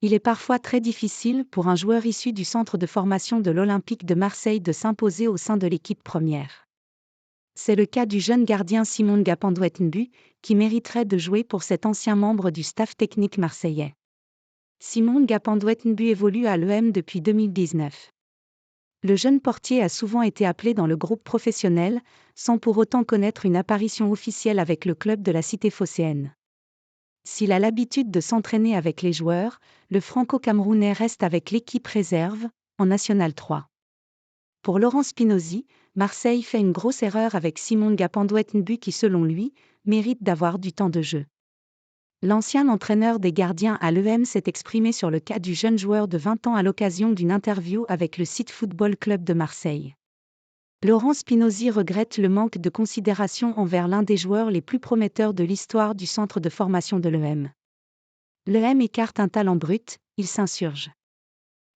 Il est parfois très difficile pour un joueur issu du centre de formation de l'Olympique de Marseille de s'imposer au sein de l'équipe première. C'est le cas du jeune gardien Simon Ngapandouet-Nbu, qui mériterait de jouer pour cet ancien membre du staff technique marseillais. Simon Ngapandouet-Nbu évolue à l'EM depuis 2019. Le jeune portier a souvent été appelé dans le groupe professionnel, sans pour autant connaître une apparition officielle avec le club de la cité phocéenne. S'il a l'habitude de s'entraîner avec les joueurs, le franco-camerounais reste avec l'équipe réserve, en National 3. Pour Laurent Spinozzi, Marseille fait une grosse erreur avec Simon Ngapandouet-Nbu qui selon lui, mérite d'avoir du temps de jeu. L'ancien entraîneur des gardiens à l'EM s'est exprimé sur le cas du jeune joueur de 20 ans à l'occasion d'une interview avec le site Football Club de Marseille. Laurent Spinozzi regrette le manque de considération envers l'un des joueurs les plus prometteurs de l'histoire du centre de formation de l'EM. L'EM écarte un talent brut, il s'insurge.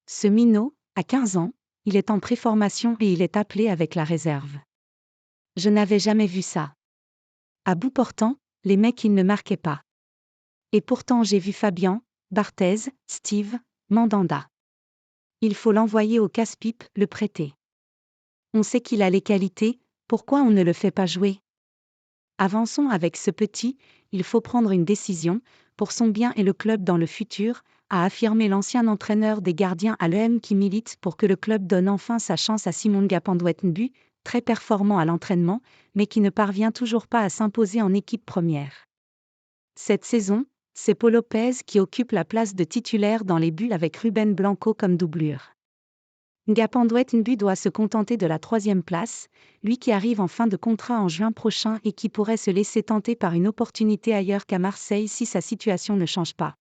Ce minot, à 15 ans, il est en préformation et il est appelé avec la réserve. Je n'avais jamais vu ça. À bout portant, les mecs ils ne marquaient pas. Et pourtant j'ai vu Fabian, Barthez, Steve, Mandanda. Il faut l'envoyer au casse-pipe, le prêter. On sait qu'il a les qualités, pourquoi on ne le fait pas jouer ? Avançons avec ce petit, il faut prendre une décision, pour son bien et le club dans le futur, a affirmé l'ancien entraîneur des gardiens à l'EM qui milite pour que le club donne enfin sa chance à Simon Ngapandouet-Nbu, très performant à l'entraînement, mais qui ne parvient toujours pas à s'imposer en équipe première. Cette saison, c'est Paul Lopez qui occupe la place de titulaire dans les buts avec Ruben Blanco comme doublure. Ngapandouet-Nbu doit se contenter de la 3e place, lui qui arrive en fin de contrat en juin prochain et qui pourrait se laisser tenter par une opportunité ailleurs qu'à Marseille si sa situation ne change pas.